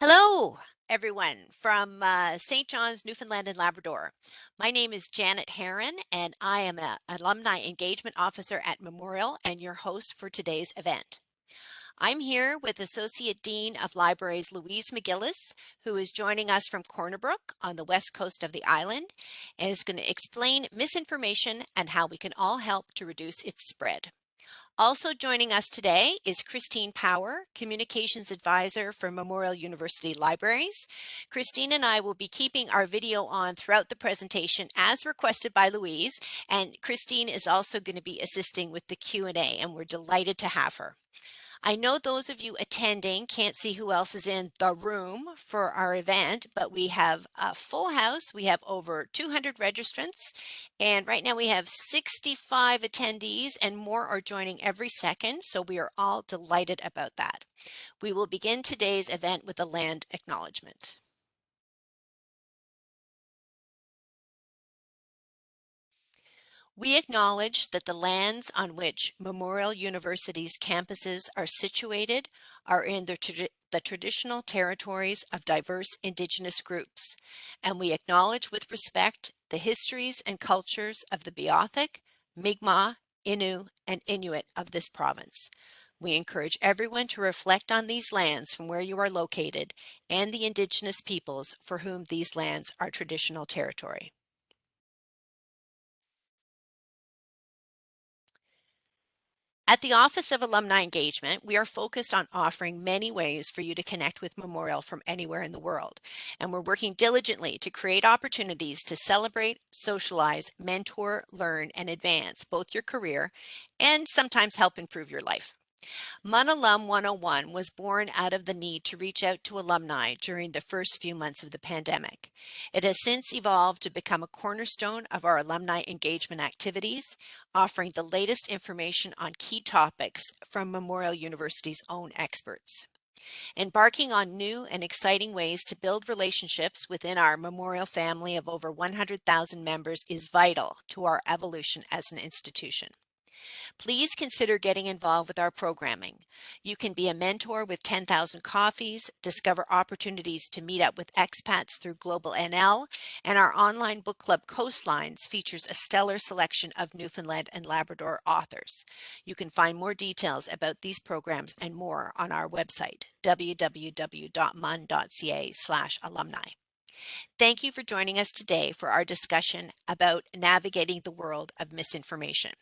Hello, everyone from St. John's, Newfoundland and Labrador. My name is Janet Herron, and I am an Alumni Engagement Officer at Memorial and your host for today's event. I'm here with Associate Dean of Libraries Louise McGillis, who is joining us from Corner Brook on the west coast of the island and is going to explain misinformation and how we can all help to reduce its spread. Also joining us today is Christine Power, Communications Advisor for Memorial University Libraries. Christine and I will be keeping our video on throughout the presentation as requested by Louise, and Christine is also going to be assisting with the Q&A, and we're delighted to have her. I know those of you attending can't see who else is in the room for our event, but we have a full house. We have over 200 registrants, and right now we have 65 attendees, and more are joining every second, so we are all delighted about that. We will begin today's event with a land acknowledgement. We acknowledge that the lands on which Memorial University's campuses are situated are in the traditional territories of diverse Indigenous groups, and we acknowledge with respect the histories and cultures of the Beothuk, Mi'kmaq, Innu, and Inuit of this province. We encourage everyone to reflect on these lands from where you are located and the Indigenous peoples for whom these lands are traditional territory. At the Office of Alumni Engagement, we are focused on offering many ways for you to connect with Memorial from anywhere in the world. And we're working diligently to create opportunities to celebrate, socialize, mentor, learn, and advance both your career and sometimes help improve your life. MUNalum 101 was born out of the need to reach out to alumni during the first few months of the pandemic. It has since evolved to become a cornerstone of our alumni engagement activities, offering the latest information on key topics from Memorial University's own experts. Embarking on new and exciting ways to build relationships within our Memorial family of over 100,000 members is vital to our evolution as an institution. Please consider getting involved with our programming. You can be a mentor with 10,000 coffees, discover opportunities to meet up with expats through Global NL, and our online book club Coastlines features a stellar selection of Newfoundland and Labrador authors. You can find more details about these programs and more on our website, www.mun.ca/alumni. Thank you for joining us today for our discussion about navigating the world of misinformation.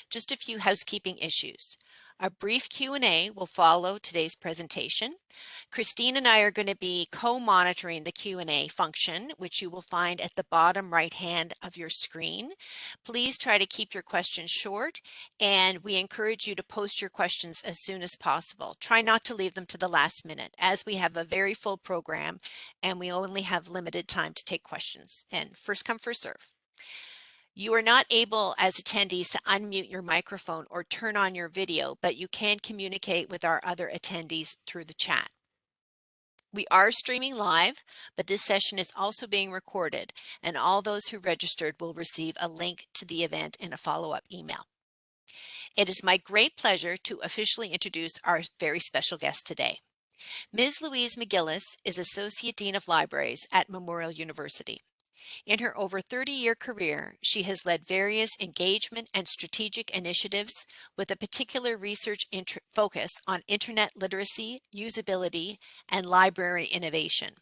Just a few housekeeping issues. A brief Q&A will follow today's presentation. Christine and I are going to be co-monitoring the Q&A function, which you will find at the bottom right hand of your screen. Please try to keep your questions short, and we encourage you to post your questions as soon as possible. Try not to leave them to the last minute, as we have a very full program and we only have limited time to take questions. And first come, first serve. You are not able as attendees to unmute your microphone or turn on your video, but you can communicate with our other attendees through the chat. We are streaming live, but this session is also being recorded, and all those who registered will receive a link to the event in a follow-up email. It is my great pleasure to officially introduce our very special guest today. Ms. Louise McGillis is Associate Dean of Libraries at Memorial University. In her over 30-year career, she has led various engagement and strategic initiatives with a particular research focus on internet literacy, usability, and library innovation.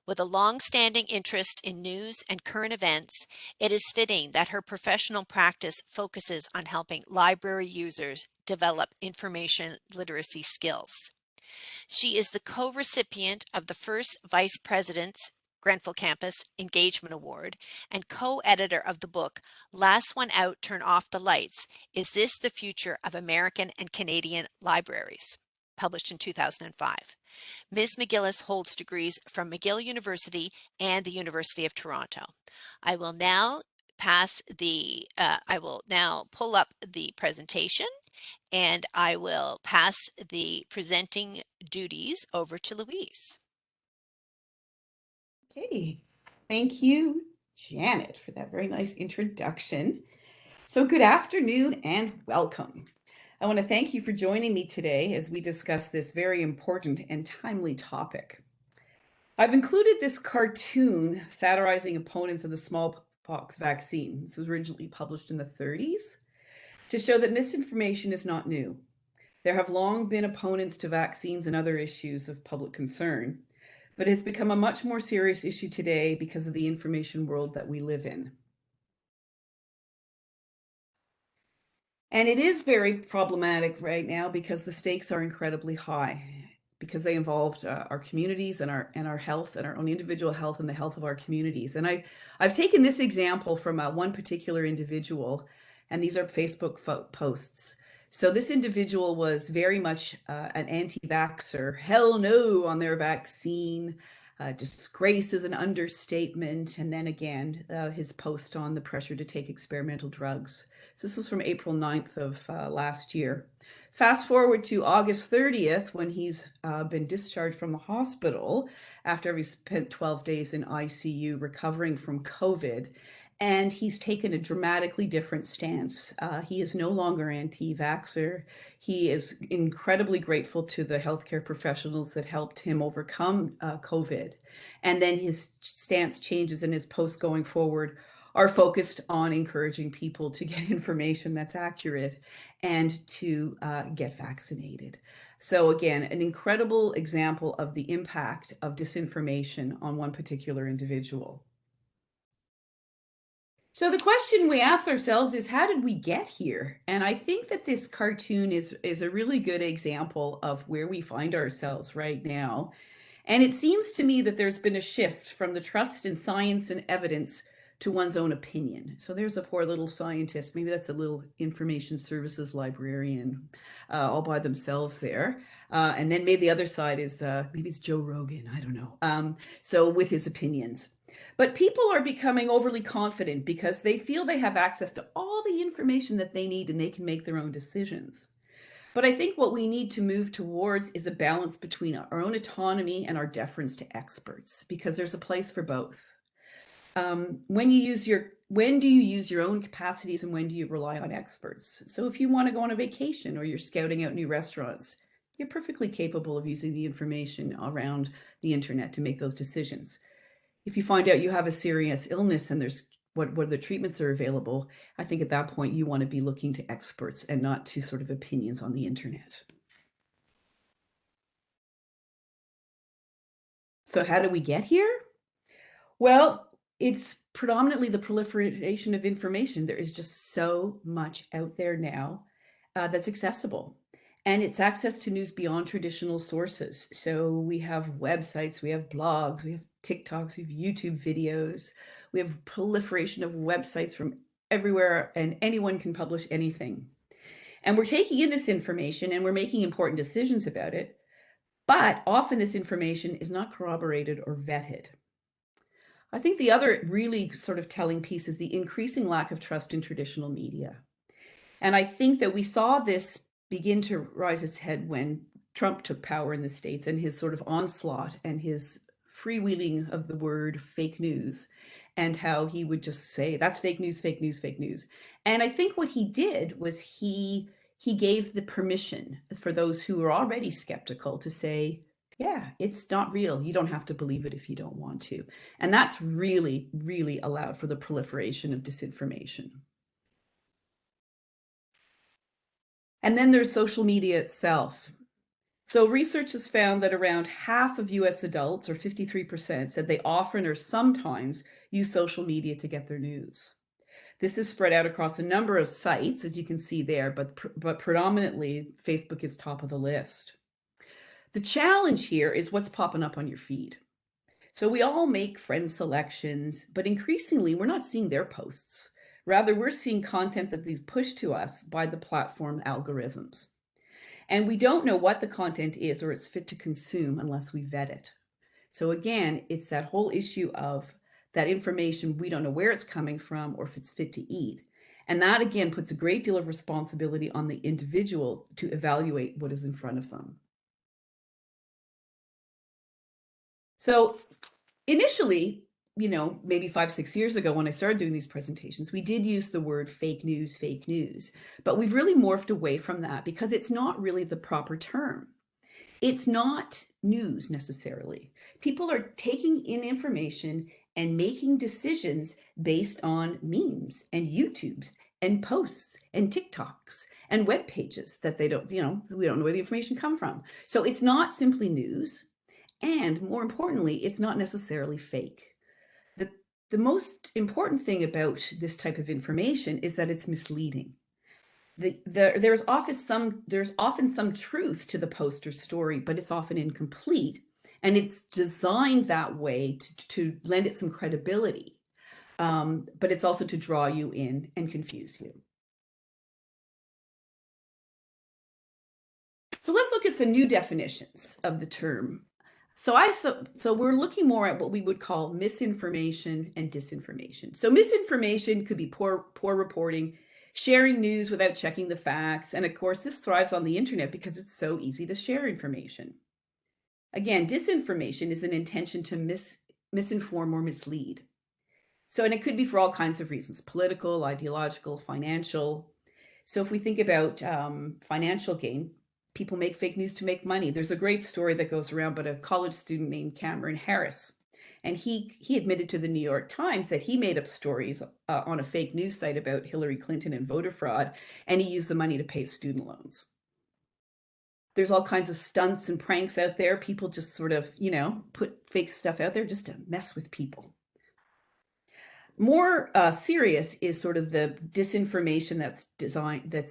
With a long-standing interest in news and current events, it is fitting that her professional practice focuses on helping library users develop information literacy skills. She is the co-recipient of the first Vice President's Grenfell Campus Engagement Award and co-editor of the book, Last One Out, Turn Off the Lights, Is This the Future of American and Canadian Libraries? Published in 2005. Ms. McGillis holds degrees from McGill University and the University of Toronto. I will now pull up the presentation, and I will pass the presenting duties over to Louise. Okay, thank you, Janet, for that very nice introduction. So good afternoon and welcome. I want to thank you for joining me today as we discuss this very important and timely topic. I've included this cartoon satirizing opponents of the smallpox vaccine. This was originally published in the 30s to show that misinformation is not new. There have long been opponents to vaccines and other issues of public concern, but it's become a much more serious issue today because of the information world that we live in. And it is very problematic right now because the stakes are incredibly high, because they involved our communities and our health and our own individual health and the health of our communities. And I've taken this example from one particular individual, and these are Facebook posts. So this individual was very much an anti-vaxxer, hell no on their vaccine. Disgrace is an understatement. And then again, his post on the pressure to take experimental drugs. So this was from April 9th of last year. Fast forward to August 30th, when he's been discharged from the hospital after he spent 12 days in ICU recovering from COVID. And he's taken a dramatically different stance. He is no longer anti-vaxxer. He is incredibly grateful to the healthcare professionals that helped him overcome COVID. And then his stance changes, and his posts going forward are focused on encouraging people to get information that's accurate and to get vaccinated. So again, an incredible example of the impact of disinformation on one particular individual. So the question we ask ourselves is, how did we get here? And I think that this cartoon is a really good example of where we find ourselves right now. And it seems to me that there's been a shift from the trust in science and evidence to one's own opinion. So there's a poor little scientist, maybe that's a little information services librarian all by themselves there. And then maybe the other side is, maybe it's Joe Rogan, I don't know. So with his opinions. But people are becoming overly confident because they feel they have access to all the information that they need and they can make their own decisions. But I think what we need to move towards is a balance between our own autonomy and our deference to experts, because there's a place for both. When do you use your own capacities and when do you rely on experts? So if you want to go on a vacation or you're scouting out new restaurants, you're perfectly capable of using the information around the internet to make those decisions. If you find out you have a serious illness and there's what the treatments are available, I think at that point you want to be looking to experts and not to sort of opinions on the internet. So how do we get here? Well, it's predominantly the proliferation of information. There is just so much out there now that's accessible. And it's access to news beyond traditional sources. So we have websites, we have blogs, we have TikToks, we have YouTube videos, we have proliferation of websites from everywhere, and anyone can publish anything. And we're taking in this information and we're making important decisions about it. But often this information is not corroborated or vetted. I think the other really sort of telling piece is the increasing lack of trust in traditional media. And I think that we saw this begin to rise its head when Trump took power in the States and his sort of onslaught and his freewheeling of the word fake news, and how he would just say, that's fake news, fake news, fake news. And I think what he did was he gave the permission for those who were already skeptical to say, yeah, it's not real. You don't have to believe it if you don't want to. And that's really, really allowed for the proliferation of disinformation. And then there's social media itself. So research has found that around half of US adults, or 53%, said they often or sometimes use social media to get their news. This is spread out across a number of sites, as you can see there, but predominantly Facebook is top of the list. The challenge here is what's popping up on your feed. So we all make friend selections, but increasingly we're not seeing their posts. Rather, we're seeing content that is pushed to us by the platform algorithms. And we don't know what the content is or it's fit to consume unless we vet it. So again, it's that whole issue of that information, we don't know where it's coming from or if it's fit to eat. And that again puts a great deal of responsibility on the individual to evaluate what is in front of them. So initially, maybe 5-6 years ago when I started doing these presentations, we did use the word fake news, but we've really morphed away from that because it's not really the proper term. it's not news necessarily. People are taking in information and making decisions based on memes and YouTubes and posts and TikToks and web pages that they don't, we don't know where the information come from. So it's not simply news. And more importantly, it's not necessarily fake. The, the most important thing about this type of information is that it's misleading. There's often some truth to the post or story, but it's often incomplete, and it's designed that way to lend it some credibility, but it's also to draw you in and confuse you. So let's look at some new definitions of the term. So we're looking more at what we would call misinformation and disinformation. So misinformation could be poor reporting, sharing news without checking the facts, and of course this thrives on the internet because it's so easy to share information. Again, disinformation is an intention to misinform or mislead. And it could be for all kinds of reasons: political, ideological, financial. So if we think about financial gain, people make fake news to make money. There's a great story that goes around about a college student named Cameron Harris. And he admitted to the New York Times that he made up stories on a fake news site about Hillary Clinton and voter fraud, and he used the money to pay student loans. There's all kinds of stunts and pranks out there. People just sort of, put fake stuff out there just to mess with people. More serious is sort of the disinformation that's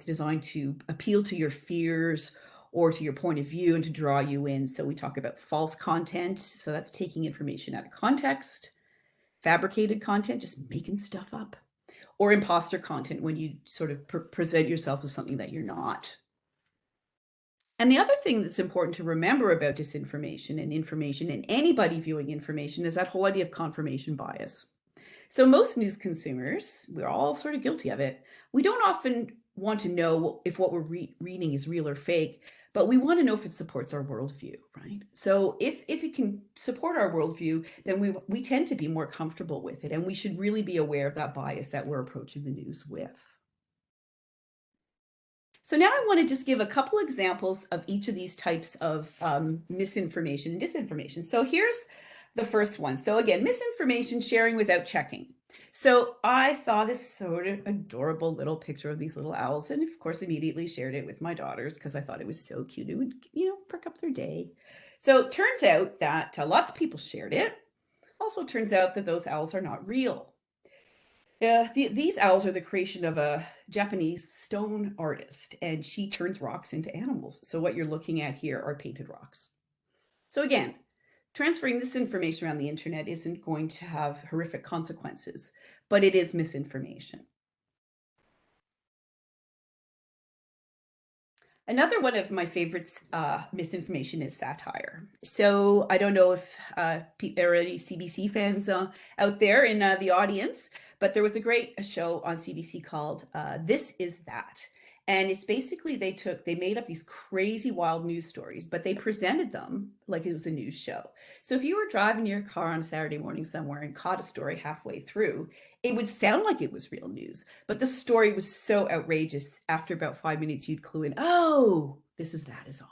designed to appeal to your fears or to your point of view and to draw you in. So we talk about false content. So that's taking information out of context, fabricated content, just making stuff up, or imposter content when you sort of present yourself as something that you're not. And the other thing that's important to remember about disinformation and information and anybody viewing information is that whole idea of confirmation bias. So most news consumers, we're all sort of guilty of it. We don't often want to know if what we're reading is real or fake, but we want to know if it supports our worldview, right? So if it can support our worldview, then we tend to be more comfortable with it, and we should really be aware of that bias that we're approaching the news with. So now I want to just give a couple examples of each of these types of misinformation and disinformation. So here's the first one. So again, misinformation, sharing without checking. So I saw this sort of adorable little picture of these little owls, and of course immediately shared it with my daughters because I thought it was so cute. It would, perk up their day. So it turns out that lots of people shared it. Also turns out that those owls are not real. These owls are the creation of a Japanese stone artist, and she turns rocks into animals. So what you're looking at here are painted rocks. So again, transferring this information around the internet isn't going to have horrific consequences, but it is misinformation. Another one of my favorites, misinformation, is satire. So I don't know if there are any CBC fans out there in the audience, but there was a great show on CBC called This Is That. And it's basically they made up these crazy wild news stories, but they presented them like it was a news show. So if you were driving your car on a Saturday morning somewhere and caught a story halfway through, it would sound like it was real news, but the story was so outrageous. After about 5 minutes, you'd clue in, oh, This Is That is on.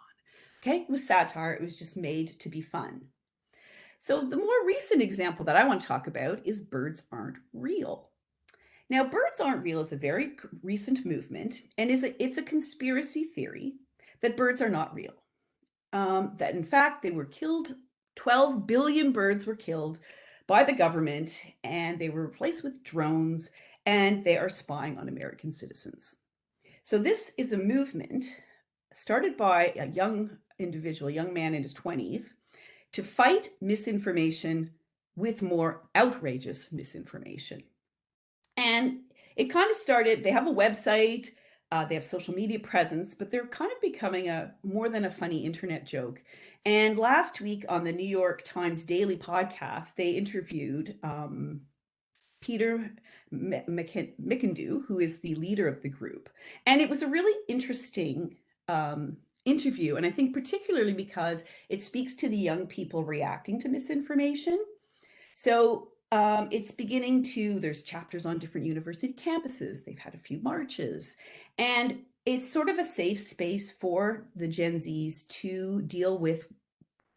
Okay, it was satire. It was just made to be fun. So the more recent example that I want to talk about is birds aren't real. Now, birds aren't real is a very recent movement, and it's a conspiracy theory that birds are not real. That in fact, they were killed, 12 billion birds were killed by the government, and they were replaced with drones, and they are spying on American citizens. So this is a movement started by a young individual, a young man in his 20s, to fight misinformation with more outrageous misinformation. And it kind of started, they have a website, they have social media presence, but they're kind of becoming more than a funny internet joke. And last week on the New York Times Daily podcast, they interviewed Peter McIndoe, who is the leader of the group. And it was a really interesting interview. And I think particularly because it speaks to the young people reacting to misinformation. So it's beginning to, there's chapters on different university campuses. They've had a few marches. And it's sort of a safe space for the Gen Zs to deal with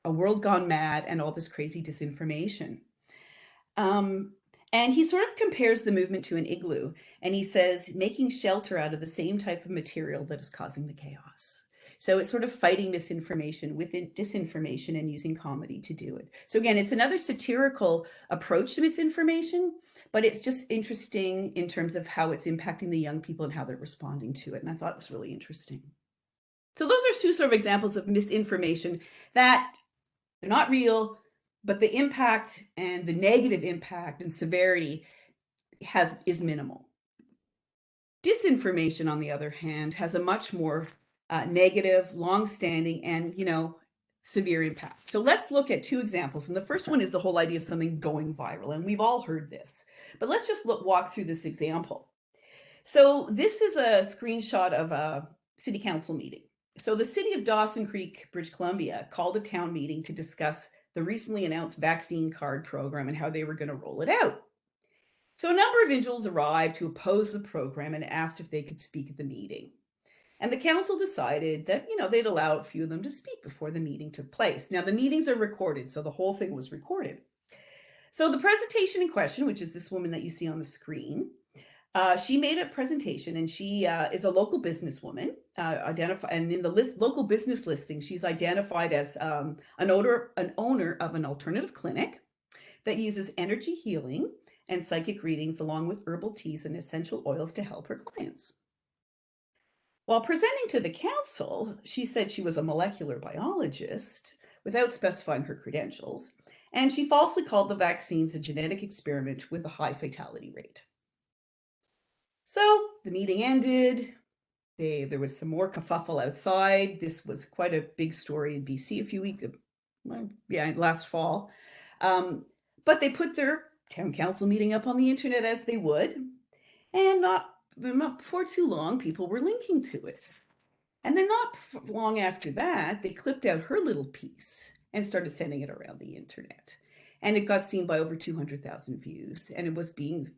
a world gone mad and all this crazy disinformation. Um, and he sort of compares the movement to an igloo, and he says making shelter out of the same type of material that is causing the chaos. So it's sort of fighting misinformation with disinformation and using comedy to do it. So again, it's another satirical approach to misinformation, but it's just interesting in terms of how it's impacting the young people and how they're responding to it. And I thought it was really interesting. So those are two sort of examples of misinformation that they're not real, but the impact and the negative impact and severity is minimal. Disinformation, on the other hand, has a much more negative, long-standing, and severe impact. So let's look at two examples. And the first one is the whole idea of something going viral, and we've all heard this. But let's just walk through this example. So this is a screenshot of a city council meeting. So the city of Dawson Creek, British Columbia, called a town meeting to discuss the recently announced vaccine card program and how they were going to roll it out. So a number of individuals arrived who opposed the program and asked if they could speak at the meeting. And the council decided that, they'd allow a few of them to speak before the meeting took place. Now, the meetings are recorded, so the whole thing was recorded. So the presentation in question, which is this woman that you see on the screen, she made a presentation, and she is a local businesswoman, and in the local business listing, she's identified as an owner of an alternative clinic that uses energy healing and psychic readings along with herbal teas and essential oils to help her clients. While presenting to the council, she said she was a molecular biologist without specifying her credentials, and she falsely called the vaccines a genetic experiment with a high fatality rate. So the meeting ended. There was some more kerfuffle outside. This was quite a big story in BC a few weeks, last fall. But they put their town council meeting up on the internet as they would, and not before too long, people were linking to it. And then not long after that, they clipped out her little piece and started sending it around the internet. And it got seen by over 200,000 views, and it was being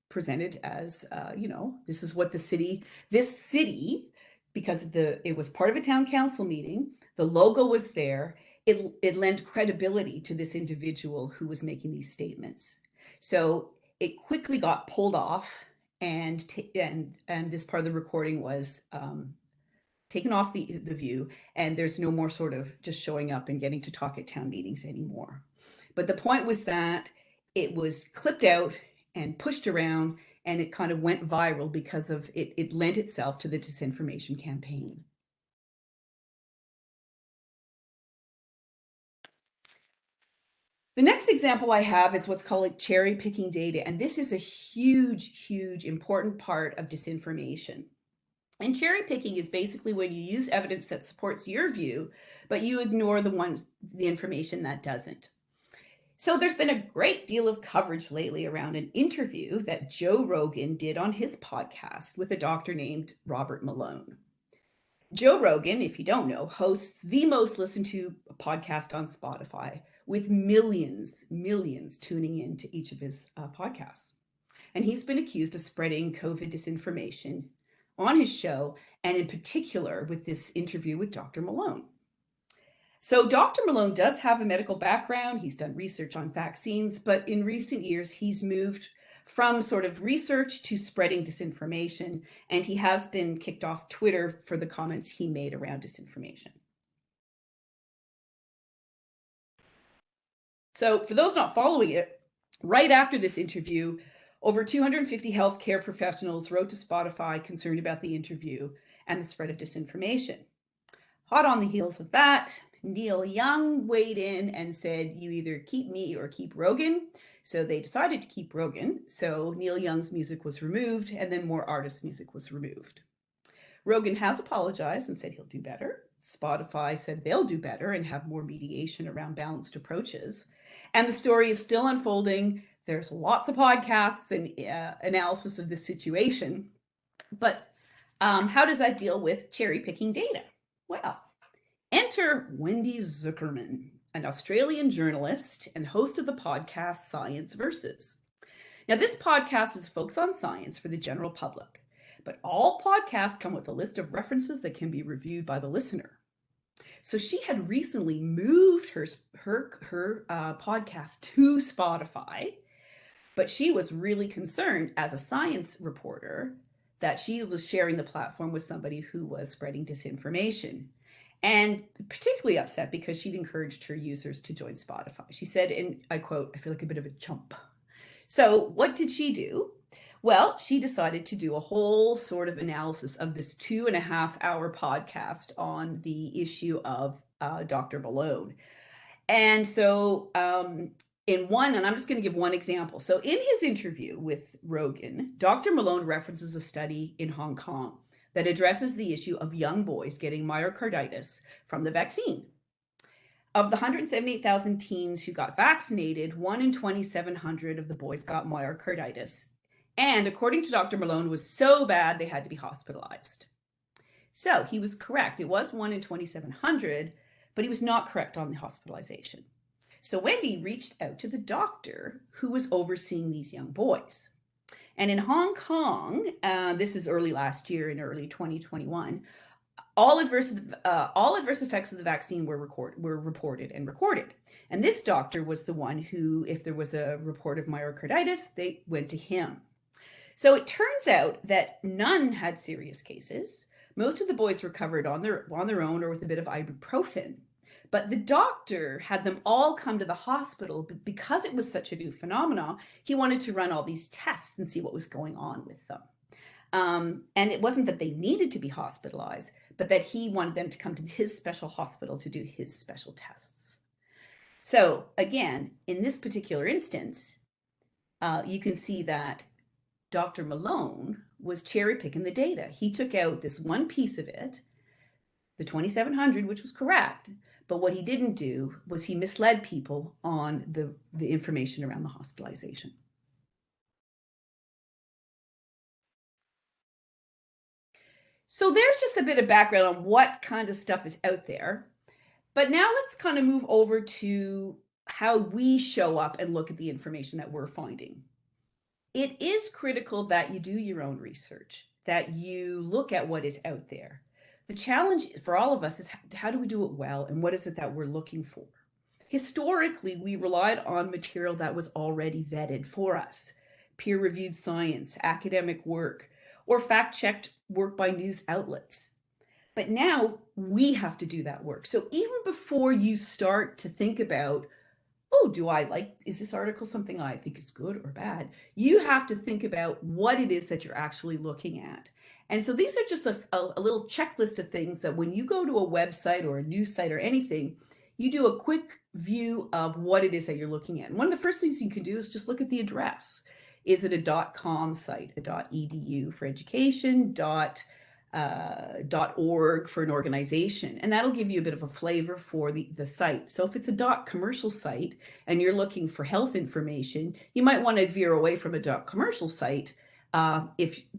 presented as, this is what this city, because it was part of a town council meeting, the logo was there, it lent credibility to this individual who was making these statements. So it quickly got pulled off, and this part of the recording was taken off the view, and there's no more sort of just showing up and getting to talk at town meetings anymore. But the point was that it was clipped out and pushed around, and it kind of went viral because of it lent itself to the disinformation campaign. The next example I have is what's called cherry picking data, and this is a huge, huge, important part of disinformation. And cherry picking is basically when you use evidence that supports your view, but you ignore the information that doesn't. So there's been a great deal of coverage lately around an interview that Joe Rogan did on his podcast with a doctor named Robert Malone. Joe Rogan, if you don't know, hosts the most listened to podcast on Spotify, with millions tuning in to each of his podcasts. And he's been accused of spreading COVID disinformation on his show, and in particular with this interview with Dr. Malone. So Dr. Malone does have a medical background. He's done research on vaccines, but in recent years, he's moved from sort of research to spreading disinformation, and he has been kicked off Twitter for the comments he made around disinformation. So for those not following it, right after this interview, over 250 healthcare professionals wrote to Spotify concerned about the interview and the spread of disinformation. Hot on the heels of that, Neil Young weighed in and said, you either keep me or keep Rogan. So they decided to keep Rogan. So Neil Young's music was removed, and then more artists' music was removed. Rogan has apologized and said he'll do better. Spotify said they'll do better and have more mediation around balanced approaches. And the story is still unfolding. There's lots of podcasts and analysis of this situation. But how does that deal with cherry picking data? Well, enter Wendy Zuckerman, an Australian journalist and host of the podcast Science Versus. Now, this podcast is focused on science for the general public, but all podcasts come with a list of references that can be reviewed by the listener. So she had recently moved her podcast to Spotify, but she was really concerned as a science reporter that she was sharing the platform with somebody who was spreading disinformation. And particularly upset because she'd encouraged her users to join Spotify. She said, and I quote, "I feel like a bit of a chump." So what did she do? Well, she decided to do a whole sort of analysis of this 2.5 hour podcast on the issue of Dr. Malone. And so in one, and I'm just going to give one example. So in his interview with Rogan, Dr. Malone references a study in Hong Kong that addresses the issue of young boys getting myocarditis from the vaccine. Of the 178,000 teens who got vaccinated, 1 in 2,700 of the boys got myocarditis. And according to Dr. Malone, was so bad they had to be hospitalized. So he was correct. It was 1 in 2,700, but he was not correct on the hospitalization. So Wendy reached out to the doctor who was overseeing these young boys. And in Hong Kong, this is early last year, in early 2021, all adverse effects of the vaccine were reported and recorded. And this doctor was the one who, if there was a report of myocarditis, they went to him. So it turns out that none had serious cases. Most of the boys recovered on their own or with a bit of ibuprofen. But the doctor had them all come to the hospital, but because it was such a new phenomenon, he wanted to run all these tests and see what was going on with them. And it wasn't that they needed to be hospitalized, but that he wanted them to come to his special hospital to do his special tests. So again, in this particular instance, you can see that Dr. Malone was cherry picking the data. He took out this one piece of it, the 2,700, which was correct. But what he didn't do was he misled people on the information around the hospitalization. So there's just a bit of background on what kind of stuff is out there. But now let's kind of move over to how we show up and look at the information that we're finding. It is critical that you do your own research, that you look at what is out there. The challenge for all of us is how do we do it well, and what is it that we're looking for? Historically, we relied on material that was already vetted for us, peer-reviewed science, academic work, or fact-checked work by news outlets. But now we have to do that work. So even before you start to think about, oh, is this article something I think is good or bad? You have to think about what it is that you're actually looking at. And so these are just a little checklist of things that when you go to a website or a news site or anything, you do a quick view of what it is that you're looking at. And one of the first things you can do is just look at the address. Is it a .com site, a .edu for education, .org for an organization, and that'll give you a bit of a flavor for the site. So if it's a .commercial site and you're looking for health information, you might want to veer away from a .commercial site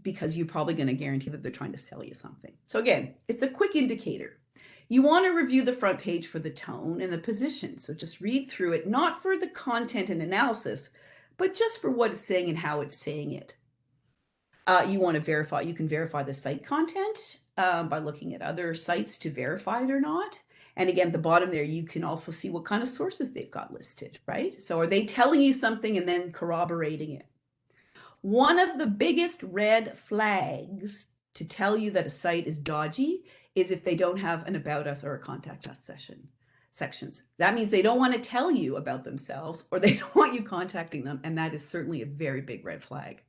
because you're probably going to guarantee that they're trying to sell you something. So again, it's a quick indicator. You want to review the front page for the tone and the position. So just read through it, not for the content and analysis, but just for what it's saying and how it's saying it. You want to verify, you can verify the site content by looking at other sites to verify it or not. And again, at the bottom there, you can also see what kind of sources they've got listed, right? So are they telling you something and then corroborating it? One of the biggest red flags to tell you that a site is dodgy is if they don't have an About Us or a Contact Us sections. That means they don't want to tell you about themselves, or they don't want you contacting them, and that is certainly a very big red flag.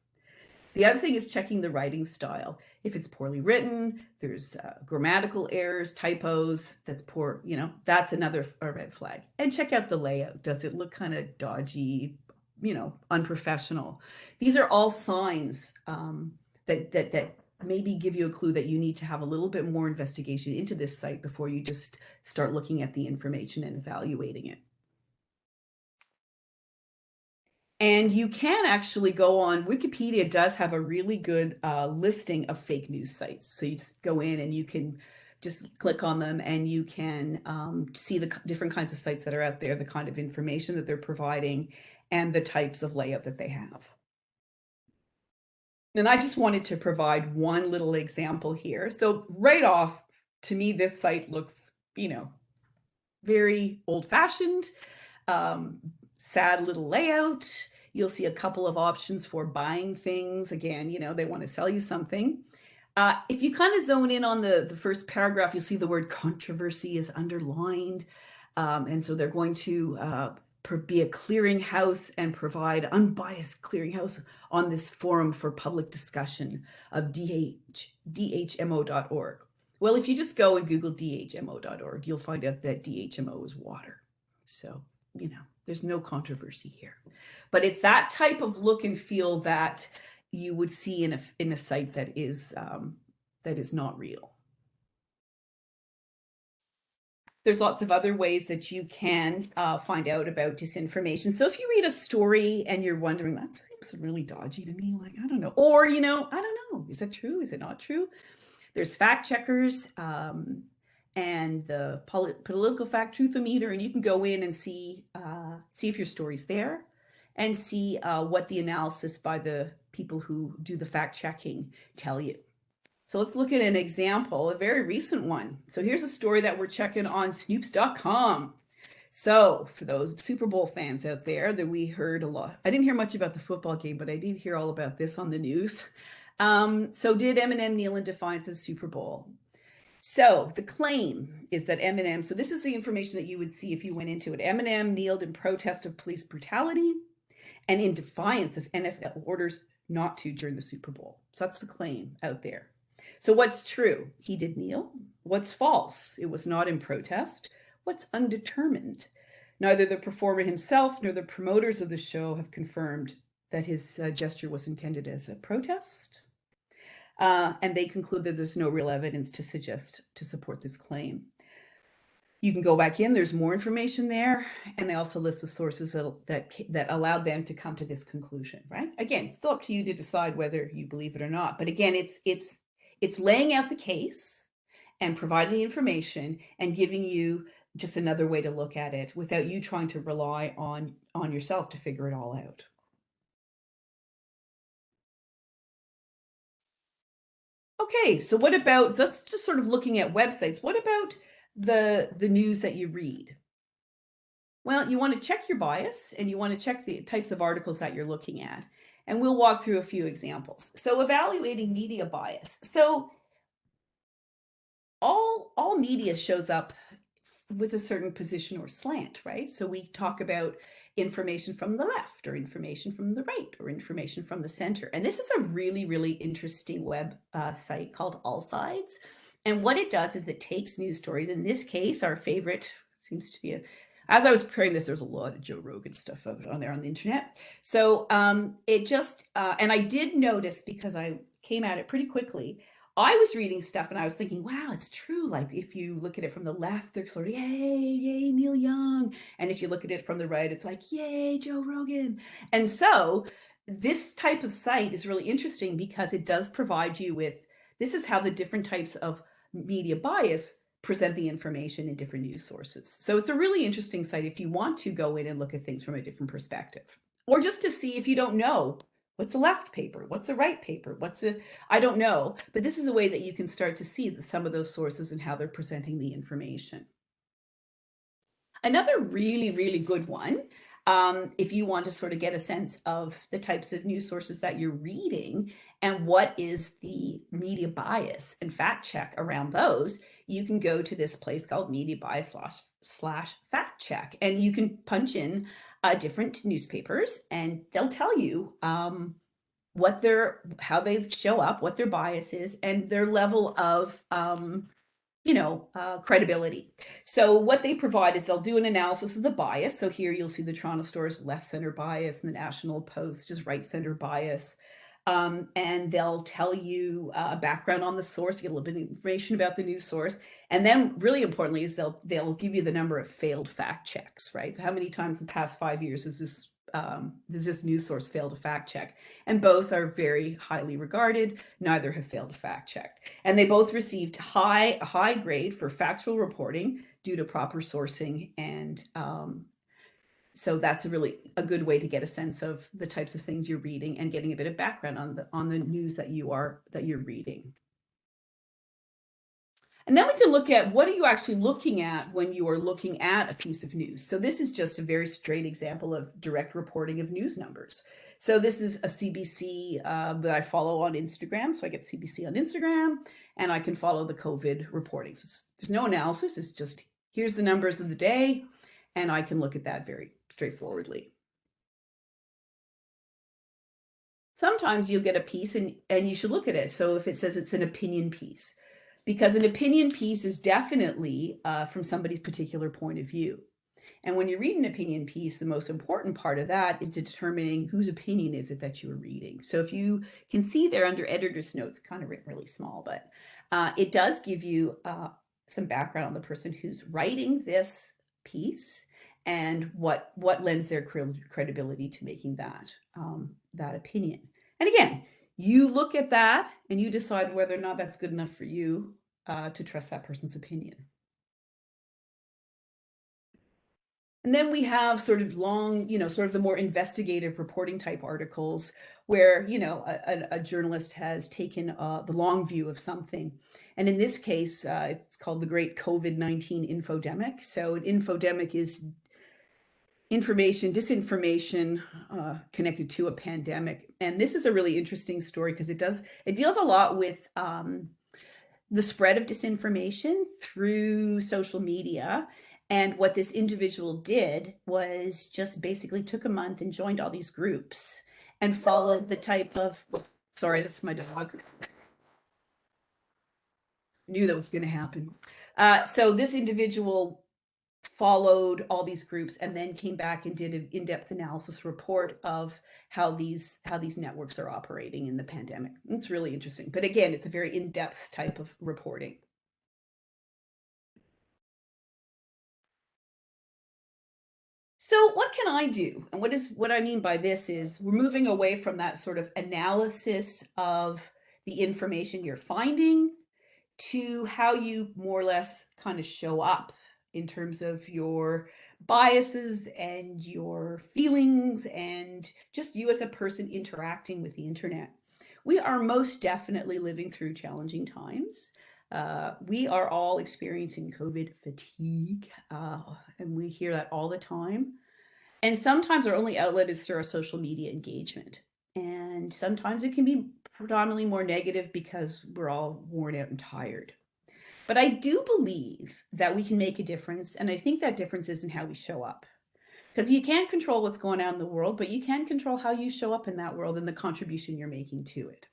The other thing is checking the writing style. If it's poorly written, there's grammatical errors, typos, that's poor, that's another red flag. And check out the layout. Does it look kind of dodgy, unprofessional? These are all signs that maybe give you a clue that you need to have a little bit more investigation into this site before you just start looking at the information and evaluating it. And you can actually go on, Wikipedia does have a really good listing of fake news sites. So you just go in and you can just click on them and you can see the different kinds of sites that are out there, the kind of information that they're providing, and the types of layout that they have. And I just wanted to provide one little example here. So right off, to me, this site looks, very old-fashioned, um, sad little layout. You'll see a couple of options for buying things. Again, they want to sell you something. If you kind of zone in on the first paragraph, you'll see the word controversy is underlined. And so they're going to be a clearinghouse and provide unbiased clearinghouse on this forum for public discussion of dhmo.org. Well, if you just go and Google dhmo.org, you'll find out that DHMO is water. So, there's no controversy here. But it's that type of look and feel that you would see in a site that is not real. There's lots of other ways that you can find out about disinformation. So if you read a story and you're wondering, that seems really dodgy to me, like, I don't know. Or, I don't know, is that true? Is it not true? There's fact checkers and the political fact truthometer, and you can go in and see if your story's there and see what the analysis by the people who do the fact checking tell you. So let's look at an example, a very recent one. So here's a story that we're checking on snoops.com. So for those Super Bowl fans out there, that we heard a lot. I didn't hear much about the football game, but I did hear all about this on the news. So did Eminem kneel in defiance of Super Bowl? So the claim is that Eminem, so this is the information that you would see if you went into it. Eminem kneeled in protest of police brutality and in defiance of NFL orders not to during the Super Bowl. So that's the claim out there. So what's true? He did kneel. What's false? It was not in protest. What's undetermined? Neither the performer himself nor the promoters of the show have confirmed that his gesture was intended as a protest. And they conclude that there's no real evidence to support this claim. You can go back in, there's more information there, and they also list the sources that allowed them to come to this conclusion, right? Again, still up to you to decide whether you believe it or not. But again, it's laying out the case and providing the information and giving you just another way to look at it without you trying to rely on yourself to figure it all out. Okay, so what about, so let's just sort of looking at websites. What about the news that you read? Well, you want to check your bias and you want to check the types of articles that you're looking at. And we'll walk through a few examples. So evaluating media bias. So all media shows up with a certain position or slant, right? So we talk about information from the left or information from the right or information from the center. And this is a really, really interesting web site called All Sides. And what it does is it takes news stories. In this case, our favorite seems to be as I was preparing this, there's a lot of Joe Rogan stuff on there on the internet. So it just, and I did notice because I came at it pretty quickly, I was reading stuff and I was thinking, wow, it's true. Like if you look at it from the left, they're sort of, yay, Neil Young. And if you look at it from the right, it's like, yay, Joe Rogan. And so this type of site is really interesting because it does provide you with, this is how the different types of media bias present the information in different news sources. So it's a really interesting site if you want to go in and look at things from a different perspective, or just to see if you don't know what's a left paper, what's a right paper, I don't know, but this is a way that you can start to see some of those sources and how they're presenting the information. Another really, really good one, if you want to sort of get a sense of the types of news sources that you're reading and what is the media bias and fact check around those, you can go to this place called media bias slash fact check, and you can punch in different newspapers and they'll tell you how they show up, what their bias is, and their level of credibility. So what they provide is they'll do an analysis of the bias. So here you'll see the Toronto Star's left center bias and the National Post is right center bias. And they'll tell you a background on the source, get a little bit of information about the news source. And then really importantly is they'll give you the number of failed fact checks, right? So how many times in the past 5 years has this news source failed to fact check? And both are very highly regarded. Neither have failed to fact check. And they both received a high grade for factual reporting due to proper sourcing and So that's really a good way to get a sense of the types of things you're reading and getting a bit of background on the news that you're reading. And then we can look at what are you actually looking at when you are looking at a piece of news. So this is just a very straight example of direct reporting of news numbers. So this is a CBC that I follow on Instagram. So I get CBC on Instagram and I can follow the COVID reporting. So there's no analysis. It's just here's the numbers of the day and I can look at that very straightforwardly. Sometimes you'll get a piece and you should look at it. So if it says it's an opinion piece, because an opinion piece is definitely from somebody's particular point of view. And when you read an opinion piece, the most important part of that is determining whose opinion is it that you're reading. So if you can see there under editor's notes, kind of written really small, but it does give you some background on the person who's writing this piece and what lends their credibility to making that that opinion. And again, you look at that and you decide whether or not that's good enough for you to trust that person's opinion. And then we have sort of long, sort of the more investigative reporting type articles where, a journalist has taken the long view of something. And in this case, it's called the Great COVID-19 Infodemic. So an infodemic is disinformation connected to a pandemic. And this is a really interesting story because it deals a lot with the spread of disinformation through social media. And what this individual did was just basically took a month and joined all these groups and followed the type of, sorry, that's my dog. Knew that was going to happen. So this individual followed all these groups and then came back and did an in-depth analysis report of how these networks are operating in the pandemic. It's really interesting. But again, it's a very in-depth type of reporting. So what can I do? And what I mean by this is we're moving away from that sort of analysis of the information you're finding to how you more or less kind of show up in terms of your biases and your feelings and just you as a person interacting with the internet. We are most definitely living through challenging times. We are all experiencing COVID fatigue, and we hear that all the time. And sometimes our only outlet is through our social media engagement. And sometimes it can be predominantly more negative because we're all worn out and tired. But I do believe that we can make a difference. And I think that difference is in how we show up. Because you can't control what's going on in the world, but you can control how you show up in that world and the contribution you're making to it.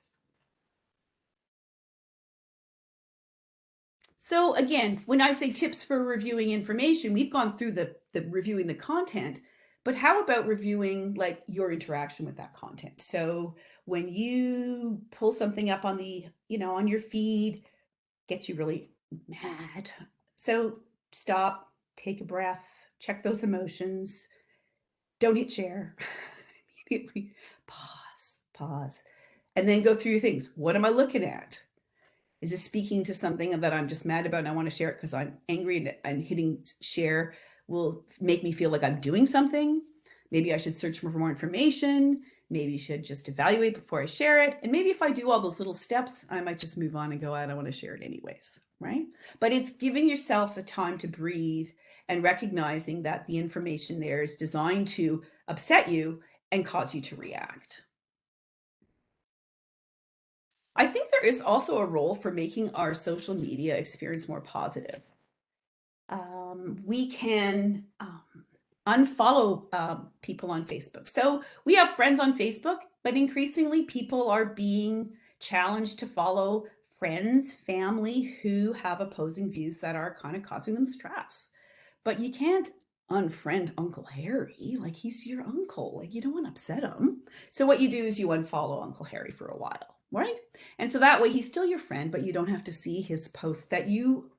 So again, when I say tips for reviewing information, we've gone through the reviewing the content, but how about reviewing like your interaction with that content? So when you pull something up on the, on your feed, gets you really mad. So stop, take a breath, check those emotions. Don't hit share. Immediately pause, and then go through your things. What am I looking at? Is this speaking to something that I'm just mad about and I want to share it because I'm angry and hitting share will make me feel like I'm doing something? Maybe I should search for more information. Maybe you should just evaluate before I share it. And maybe if I do all those little steps, I might just move on and go, I don't want to share it anyways, right? But it's giving yourself a time to breathe and recognizing that the information there is designed to upset you and cause you to react. I think there is also a role for making our social media experience more positive. We can unfollow people on Facebook. So we have friends on Facebook, but increasingly people are being challenged to follow friends, family who have opposing views that are kind of causing them stress. But you can't unfriend Uncle Harry. Like, he's your uncle. Like, you don't want to upset him. So what you do is you unfollow Uncle Harry for a while, right? And so that way he's still your friend, but you don't have to see his posts that you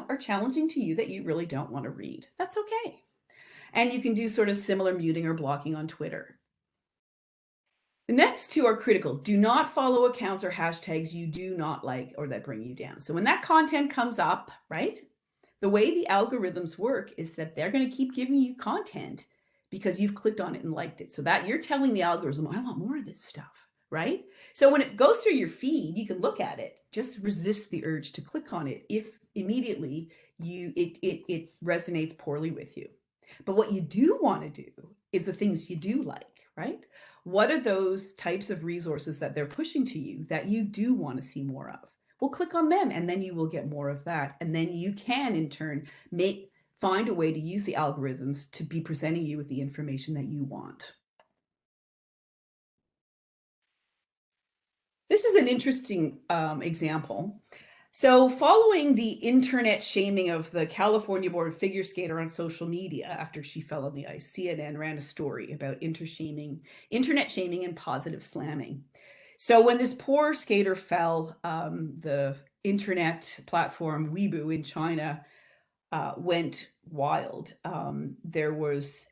are challenging to you that you really don't want to read. That's okay. And you can do sort of similar muting or blocking on Twitter. The next two are critical. Do not follow accounts or hashtags you do not like or that bring you down. So when that content comes up, right, the way the algorithms work is that they're going to keep giving you content because you've clicked on it and liked it. So that you're telling the algorithm, I want more of this stuff, right? So when it goes through your feed, you can look at it, just resist the urge to click on it if immediately it resonates poorly with you. But what you do want to do is the things you do like, right? What are those types of resources that they're pushing to you that you do want to see more of? Well, click on them and then you will get more of that. And then you can in turn find a way to use the algorithms to be presenting you with the information that you want. This is an interesting example. So, following the internet shaming of the California-born figure skater on social media after she fell on the ice, CNN ran a story about internet shaming and positive slamming. So, when this poor skater fell, the internet platform Weibo in China went wild. There was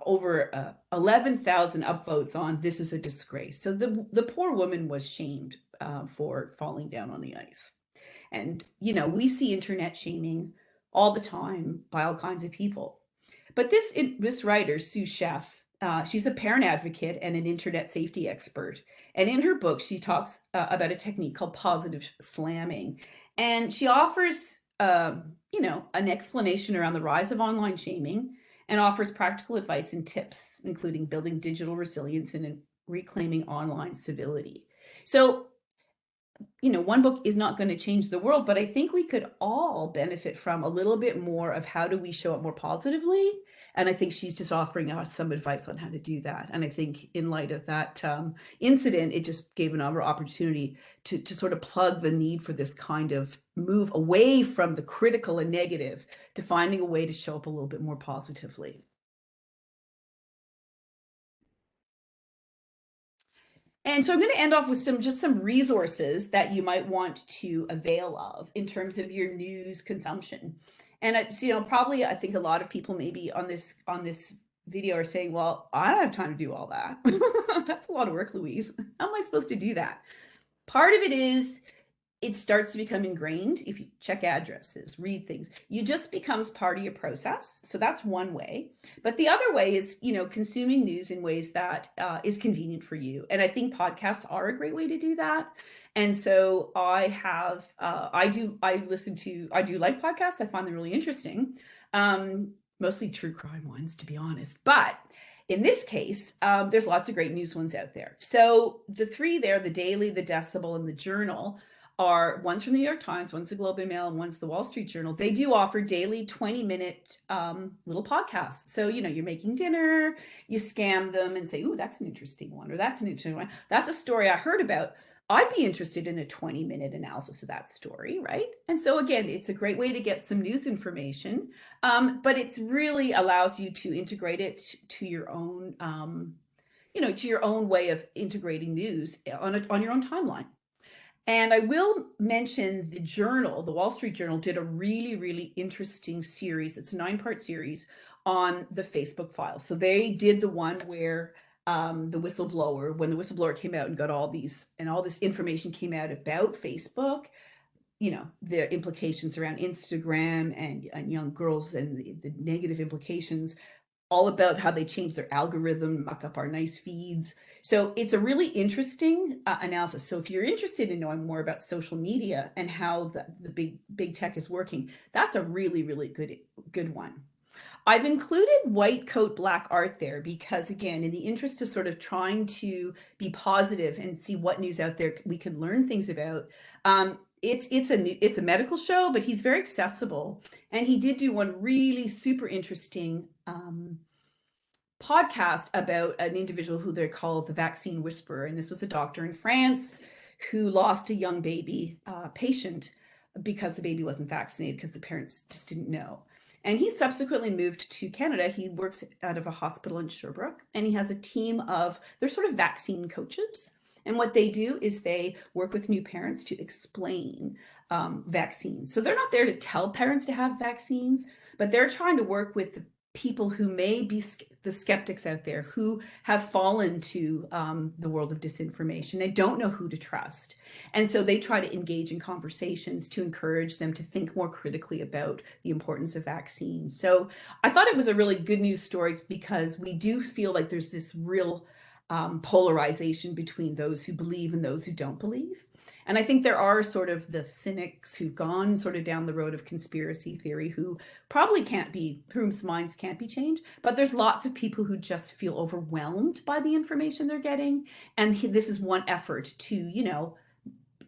over 11,000 upvotes on "This is a disgrace." So the poor woman was shamed for falling down on the ice. And, we see internet shaming all the time by all kinds of people. But this writer, Sue Sheff, she's a parent advocate and an internet safety expert. And in her book, she talks about a technique called positive slamming. And she offers, an explanation around the rise of online shaming and offers practical advice and tips, including building digital resilience and reclaiming online civility. So one book is not going to change the world, but I think we could all benefit from a little bit more of how do we show up more positively. And I think she's just offering us some advice on how to do that. And I think in light of that incident, it just gave another opportunity to sort of plug the need for this kind of move away from the critical and negative to finding a way to show up a little bit more positively. And so I'm going to end off with some resources that you might want to avail of in terms of your news consumption. And it's, probably I think a lot of people maybe on this video are saying, well, I don't have time to do all that. That's a lot of work, Louise. How am I supposed to do that? Part of it is it starts to become ingrained. If you check addresses, read things, you just becomes part of your process. So that's one way. But the other way is, consuming news in ways that is convenient for you. And I think podcasts are a great way to do that. And so I do like podcasts. I find them really interesting. Mostly true crime ones, to be honest. But in this case, there's lots of great news ones out there. So the three there, the Daily, the Decibel, and the Journal, are one's from the New York Times, one's the Globe and Mail, and one's the Wall Street Journal. They do offer daily 20-minute little podcasts. So, you're making dinner, you scan them and say, ooh, that's an interesting one, or that's an interesting one. That's a story I heard about. I'd be interested in a 20-minute analysis of that story, right? And so again, it's a great way to get some news information, but it really allows you to integrate it to your own, to your own way of integrating news on your own timeline. And I will mention the Journal, the Wall Street Journal, did a really, really interesting series. It's a 9-part series on the Facebook files. So they did the one where when the whistleblower came out and got all this information came out about Facebook, the implications around Instagram and young girls and the negative implications, all about how they change their algorithm, muck up our nice feeds. So it's a really interesting analysis. So if you're interested in knowing more about social media and how the big tech is working, that's a really, really good one. I've included white coat, black art there because, again, in the interest of sort of trying to be positive and see what news out there we can learn things about, it's a medical show, but he's very accessible. And he did do one really super interesting podcast about an individual who they call the vaccine whisperer. And this was a doctor in France who lost a young baby patient because the baby wasn't vaccinated because the parents just didn't know. And he subsequently moved to Canada. He works out of a hospital in Sherbrooke, and he has a team of, they're sort of vaccine coaches. And what they do is they work with new parents to explain vaccines. So they're not there to tell parents to have vaccines, but they're trying to work with people who may be the skeptics out there who have fallen to the world of disinformation and don't know who to trust. And so they try to engage in conversations to encourage them to think more critically about the importance of vaccines. So I thought it was a really good news story because we do feel like there's this real polarization between those who believe and those who don't believe. And I think there are sort of the cynics who've gone sort of down the road of conspiracy theory who probably can't be, whose minds can't be changed. But there's lots of people who just feel overwhelmed by the information they're getting. And this is one effort to,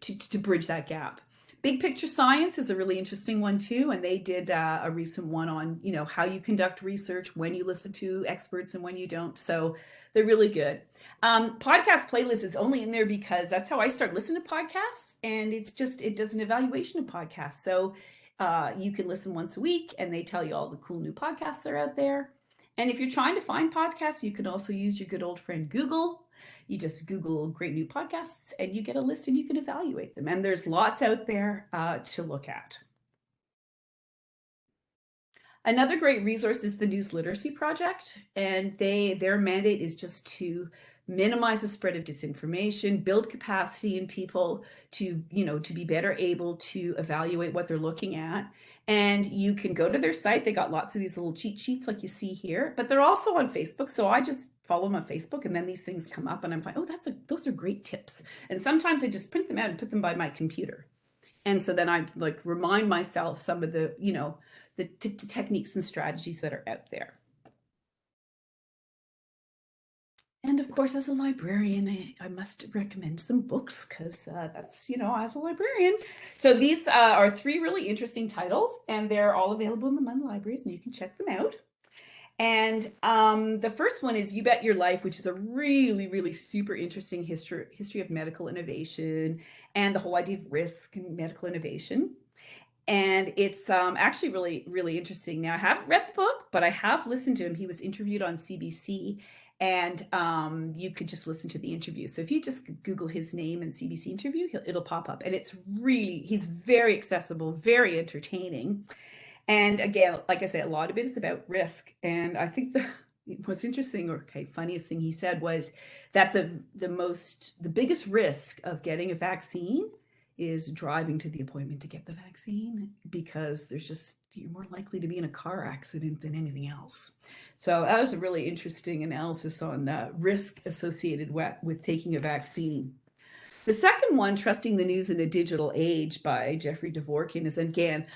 to bridge that gap. Big Picture Science is a really interesting one too, and they did a recent one on how you conduct research, when you listen to experts and when you don't. So they're really good. Podcast playlist is only in there because that's how I start listening to podcasts, and it does an evaluation of podcasts. So you can listen once a week, and they tell you all the cool new podcasts that are out there. And if you're trying to find podcasts, you can also use your good old friend Google. You just Google great new podcasts and you get a list and you can evaluate them. And there's lots out there to look at. Another great resource is the News Literacy Project, and their mandate is just to minimize the spread of disinformation, build capacity in people to be better able to evaluate what they're looking at. And you can go to their site. They got lots of these little cheat sheets like you see here, but they're also on Facebook. So I just follow them on Facebook, and then these things come up and I'm like, oh, those are great tips. And sometimes I just print them out and put them by my computer. And so then I like remind myself some of the techniques and strategies that are out there. And of course, as a librarian, I must recommend some books because that's, as a librarian. So these are 3 really interesting titles, and they're all available in the MUN libraries, and you can check them out. And the first one is You Bet Your Life, which is a really, really super interesting history of medical innovation and the whole idea of risk and medical innovation. And it's actually really, really interesting. Now, I haven't read the book, but I have listened to him. He was interviewed on CBC, and you could just listen to the interview. So if you just Google his name and CBC interview, it'll pop up. And he's very accessible, very entertaining. And again, like I said, a lot of it is about risk. And I think the most interesting or funniest thing he said was that the biggest risk of getting a vaccine is driving to the appointment to get the vaccine, because you're more likely to be in a car accident than anything else. So that was a really interesting analysis on risk associated with taking a vaccine. The second one, Trusting the News in a Digital Age by Jeffrey Dvorkin, is again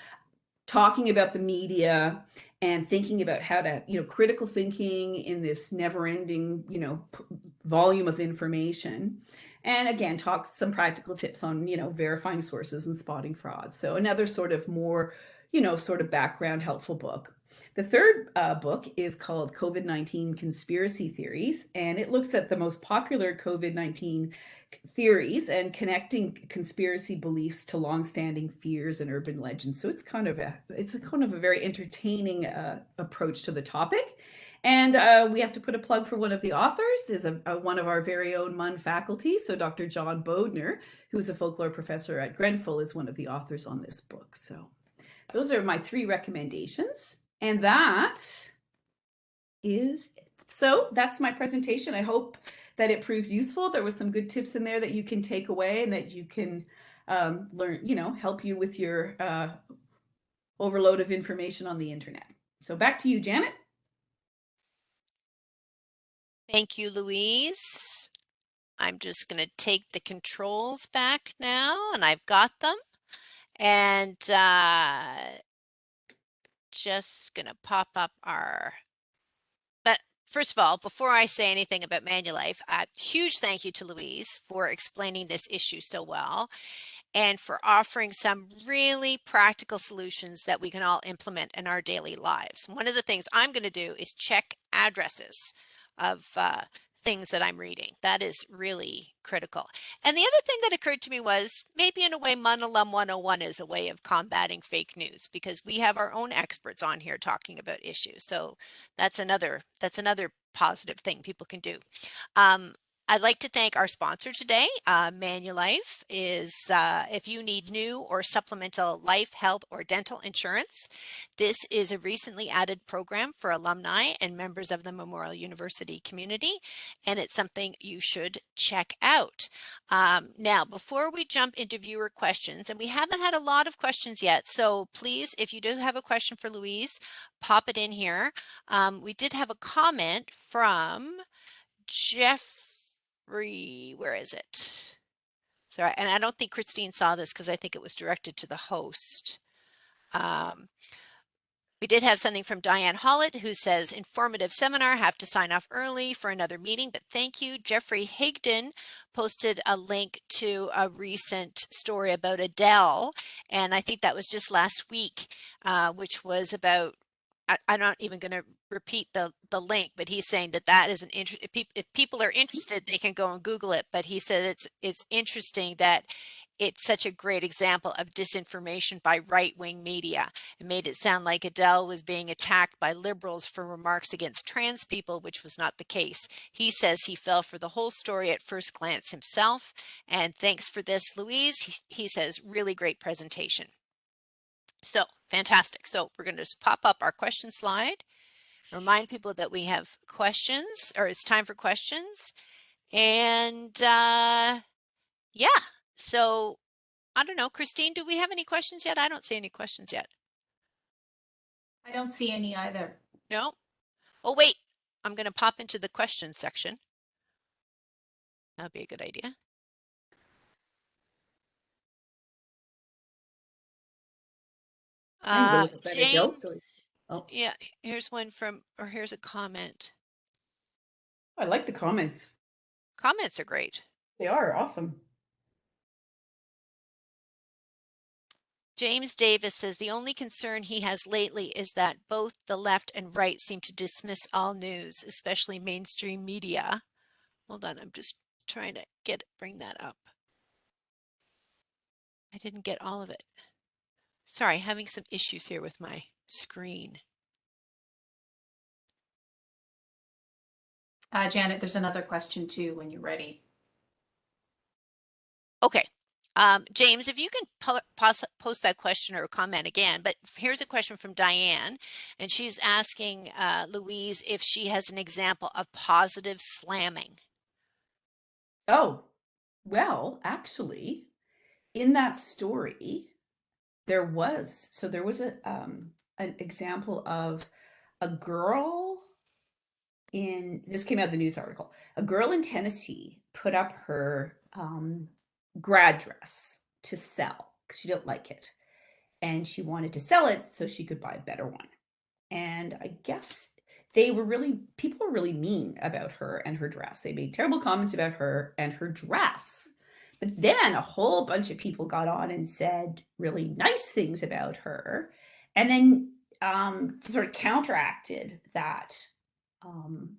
talking about the media and thinking about how to, critical thinking in this never-ending, volume of information. And again, talks some practical tips on, verifying sources and spotting fraud. So another sort of more, sort of background helpful book. The third book is called COVID-19 Conspiracy Theories, and it looks at the most popular COVID-19 theories and connecting conspiracy beliefs to longstanding fears and urban legends. So it's kind of a very entertaining approach to the topic. And we have to put a plug for one of the authors, is one of our very own MUN faculty. So Dr. John Bodner, who's a folklore professor at Grenfell, is one of the authors on this book. So those are my 3 recommendations. And that is it. So that's my presentation. I hope that it proved useful. There was some good tips in there that you can take away and that you can learn, help you with your overload of information on the internet. So back to you, Janet. Thank you, Louise. I'm just going to take the controls back now, and I've got them. And just going to pop up but first of all, before I say anything about MUNalum, a huge thank you to Louise for explaining this issue so well and for offering some really practical solutions that we can all implement in our daily lives. One of the things I'm going to do is check addresses of things that I'm reading. That is really critical. And the other thing that occurred to me was maybe in a way MUNalum 101 is a way of combating fake news, because we have our own experts on here talking about issues. So that's another positive thing people can do. I'd like to thank our sponsor today. MUNalum is if you need new or supplemental life, health, or dental insurance. This is a recently added program for alumni and members of the Memorial University community, and it's something you should check out. Now, before we jump into viewer questions, and we haven't had a lot of questions yet, so please, if you do have a question for Louise, pop it in here. We did have a comment from Jeffrey, where is it? Sorry, and I don't think Christine saw this because I think it was directed to the host. We did have something from Diane Hollett who says, informative seminar, have to sign off early for another meeting, but thank you. Jeffrey Higdon posted a link to a recent story about Adele, and I think that was just last week, which was about, I'm not even going to repeat the link, but he's saying that that is an interest. If people are interested, they can go and Google it. But he said it's interesting that it's such a great example of disinformation by right-wing media. It made it sound like Adele was being attacked by liberals for remarks against trans people, which was not the case. He says he fell for the whole story at first glance himself. And thanks for this, Louise. He says, really great presentation. So fantastic. So we're going to just pop up our question slide, remind people that we have questions, or it's time for questions. And yeah, so I don't know, Christine, do we have any questions yet? I don't see any questions yet. I don't see any either. No? Oh, wait, I'm going to pop into the questions section. That'd be a good idea. I can go look at that Jane, Adele story. Oh, yeah, here's one from, or here's a comment. I like the comments. Comments are great. They are awesome. James Davis says the only concern he has lately is that both the left and right seem to dismiss all news, especially mainstream media. Hold on, I'm just trying to bring that up. I didn't get all of it. Sorry, having some issues here with my screen. Janet, there's another question too when you're ready. Okay. James, if you can post that question or comment again, but here's a question from Diane, and she's asking Louise if she has an example of positive slamming. Oh, well, actually, in that story, there was an example of a girl in this came out of the news article. A girl in Tennessee put up her grad dress to sell because she didn't like it, and she wanted to sell it so she could buy a better one. And I guess people were really mean about her and her dress. They made terrible comments about her and her dress. But then a whole bunch of people got on and said really nice things about her, and then sort of counteracted that, um,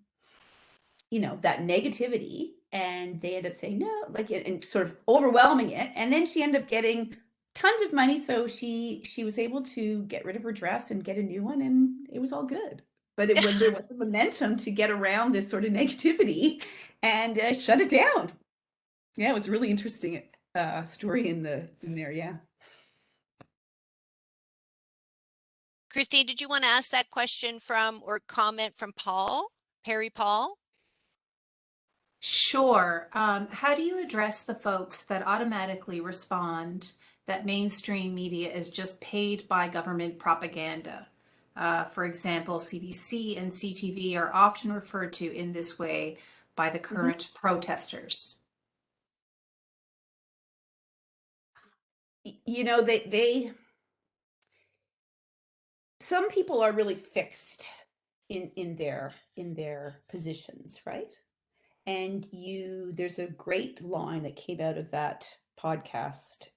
that negativity, and they ended up saying no, like, and sort of overwhelming it. And then she ended up getting tons of money, so she was able to get rid of her dress and get a new one, and it was all good. But there was the momentum to get around this sort of negativity and shut it down. Yeah, it was a really interesting story in there. Yeah. Christine, did you want to ask that question from or comment from Paul, Perry Paul? Sure. How do you address the folks that automatically respond that mainstream media is just paid by government propaganda? For example, CBC and CTV are often referred to in this way by the current protesters. They some people are really fixed in their positions, right? And there's a great line that came out of that podcast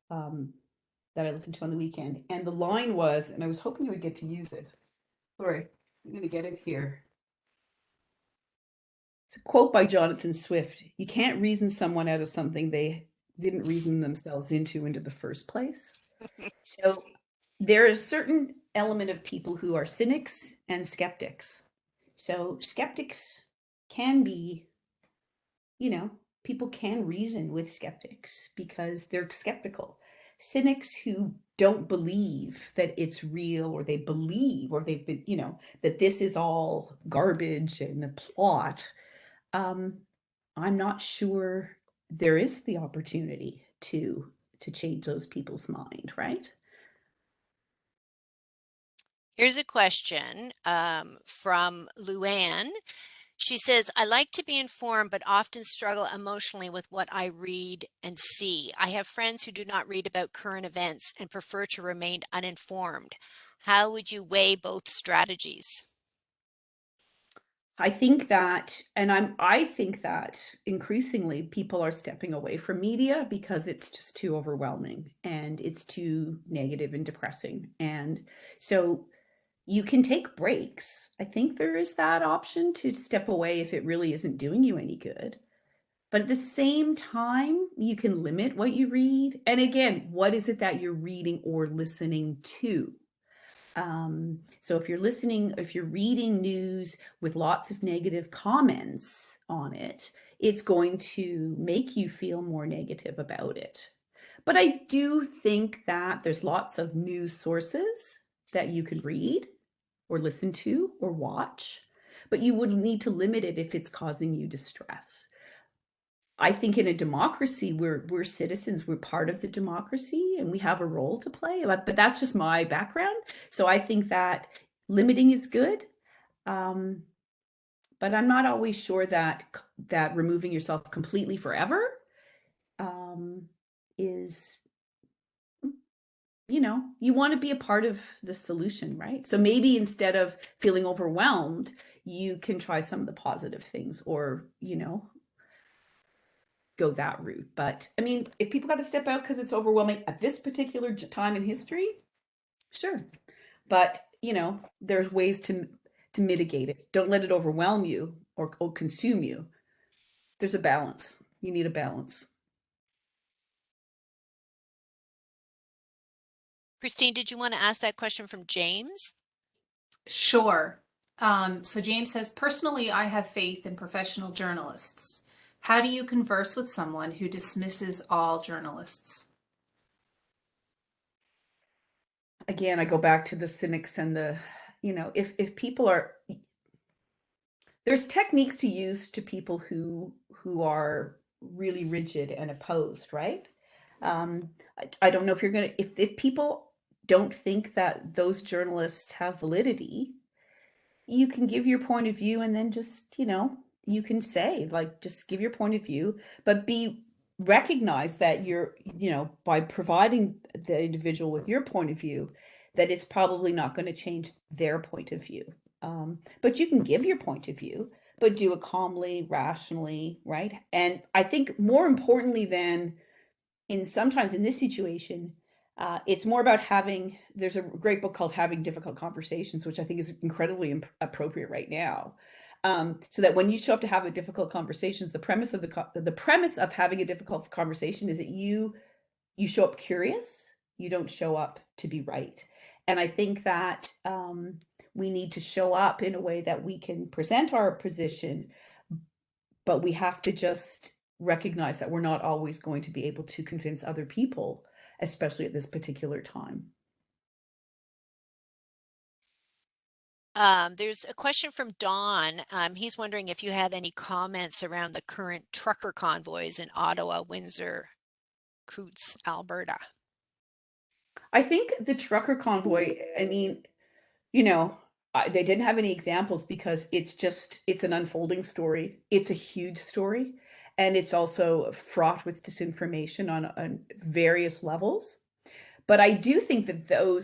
that I listened to on the weekend. And the line was, and I was hoping you would get to use it. Sorry, I'm going to get it here. It's a quote by Jonathan Swift. You can't reason someone out of something they didn't reason themselves into the first place. So there is a certain element of people who are cynics and skeptics. So skeptics can be people can reason with skeptics because they're skeptical. Cynics who don't believe that it's real, or they believe, or they've been, that this is all garbage and a plot, um, I'm not sure there is the opportunity to change those people's mind, right? Here's a question from Luann. She says, I like to be informed, but often struggle emotionally with what I read and see. I have friends who do not read about current events and prefer to remain uninformed. How would you weigh both strategies? I think that, and I think that increasingly people are stepping away from media because it's just too overwhelming and it's too negative and depressing. And so you can take breaks. I think there is that option to step away if it really isn't doing you any good. But at the same time, you can limit what you read. And again, what is it that you're reading or listening to? So if you're reading news with lots of negative comments on it, it's going to make you feel more negative about it. But I do think that there's lots of news sources that you can read or listen to or watch, but you would need to limit it if it's causing you distress. I think in a democracy, we're citizens, we're part of the democracy, and we have a role to play. But that's just my background. So I think that limiting is good. Um, but I'm not always sure that removing yourself completely forever is, you want to be a part of the solution, right? So maybe instead of feeling overwhelmed, you can try some of the positive things, or go that route. But I mean, if people got to step out because it's overwhelming at this particular time in history, sure. But there's ways to mitigate it. Don't let it overwhelm you or consume you. There's a balance. You need a balance. Christine, did you want to ask that question from James? Sure. So James says, personally, I have faith in professional journalists. How do you converse with someone who dismisses all journalists? Again, I go back to the cynics and if people are, there's techniques to use to people who are really rigid and opposed, right? I don't know if you're gonna, if people don't think that those journalists have validity, you can give your point of view, and then just, you can say, like, just give your point of view, but recognize that you're, by providing the individual with your point of view, that it's probably not going to change their point of view. But you can give your point of view, but do it calmly, rationally, right? And I think more importantly than sometimes in this situation, it's more about there's a great book called Having Difficult Conversations, which I think is incredibly appropriate right now. So that when you show up to have a difficult conversations, the premise of having a difficult conversation is that you show up curious, you don't show up to be right. And I think that we need to show up in a way that we can present our position, but we have to just recognize that we're not always going to be able to convince other people, especially at this particular time. There's a question from Don. He's wondering if you have any comments around the current trucker convoys in Ottawa, Windsor, Coutts, Alberta. I think the trucker convoy, I mean, you know, they didn't have any examples because it's an unfolding story. It's a huge story. And it's also fraught with disinformation on various levels. But I do think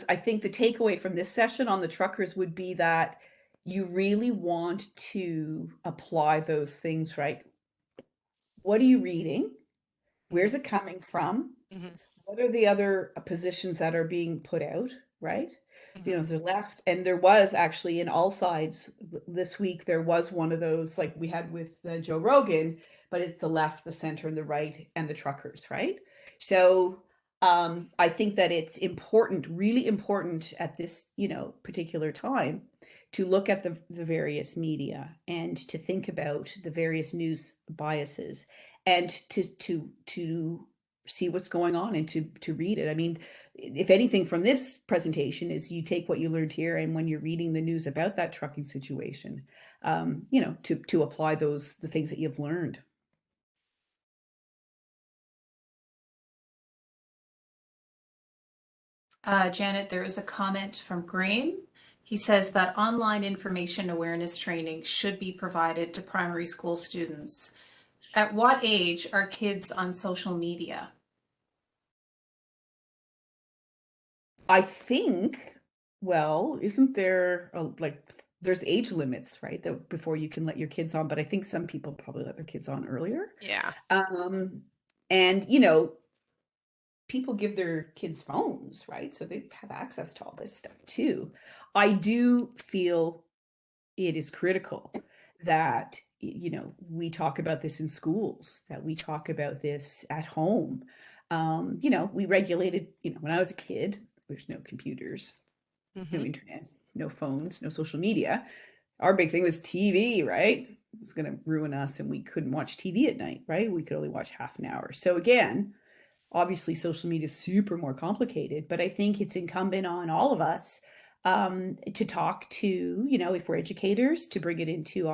I think the takeaway from this session on the truckers would be that you really want to apply those things, right? What are you reading? Where's it coming from? Mm-hmm. What are the other positions that are being put out, right? Mm-hmm. The left, and there was actually in all sides this week, there was one of those like we had with Joe Rogan, but it's the left, the center, and the right, and the truckers, right? So I think that it's important, really important at this, particular time to look at the various media and to think about the various news biases and to see what's going on and to read it. I mean, if anything from this presentation is you take what you learned here, and when you're reading the news about that trucking situation, you know, to apply the things that you've learned. Janet, there is a comment from Graham. He says that online information awareness training should be provided to primary school students. At what age are kids on social media? I think, well, isn't there there's age limits, right? That before you can let your kids on, but I think some people probably let their kids on earlier. Yeah. And you know, people give their kids phones, right? So they have access to all this stuff too. I do feel it is critical that, you know, we talk about this in schools, that we talk about this at home. You know, we regulated, you know, when I was a kid, there's no computers, no internet, no phones, no social media. Our big thing was TV, right? It was going to ruin us, and we couldn't watch TV at night, right? We could only watch half an hour. So again, obviously social media is super more complicated, but I think it's incumbent on all of us to talk to, you know, if we're educators, to bring it into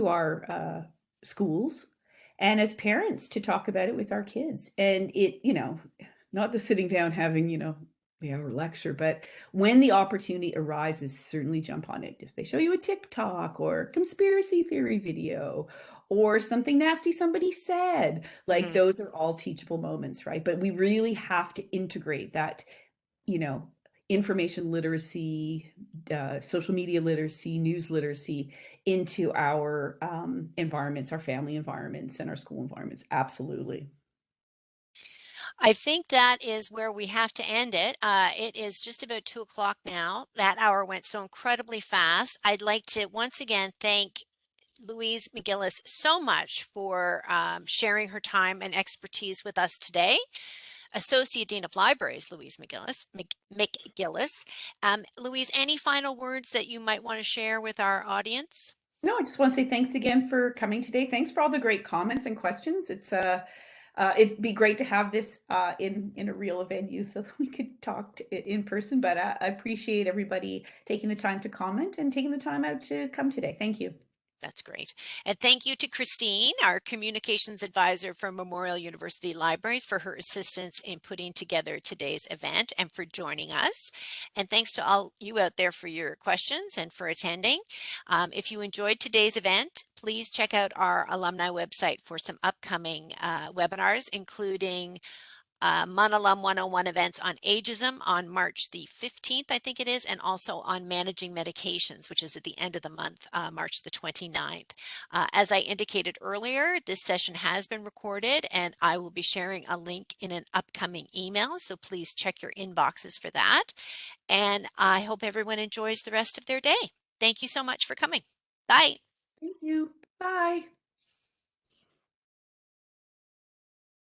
our schools, and as parents to talk about it with our kids. And it, you know, not the sitting down having, you know, the hour lecture, but when the opportunity arises, certainly jump on it. If they show you a TikTok or conspiracy theory video or something nasty somebody said, like those are all teachable moments, right? But we really have to integrate that, you know, information literacy, social media literacy, news literacy into our environments, our family environments, and our school environments. Absolutely. I think that is where we have to end it. It is just about 2 o'clock now. That hour went so incredibly fast. I'd like to once again thank Louise McGillis so much for sharing her time and expertise with us today. Associate Dean of Libraries, Louise McGillis. Louise, any final words that you might want to share with our audience? No, I just want to say thanks again for coming today. Thanks for all the great comments and questions. It'd be great to have this in a real venue so that we could talk in person. But I appreciate everybody taking the time to comment and taking the time out to come today. Thank you. That's great. And thank you to Christine, our communications advisor for Memorial University Libraries, for her assistance in putting together today's event and for joining us. And thanks to all you out there for your questions and for attending. If you enjoyed today's event, please check out our alumni website for some upcoming webinars, including MUNalum 101 events on ageism on March the 15th, I think it is, and also on managing medications, which is at the end of the month, March the 29th. As I indicated earlier, this session has been recorded, and I will be sharing a link in an upcoming email, so please check your inboxes for that. And I hope everyone enjoys the rest of their day. Thank you so much for coming. Bye. Thank you. Bye.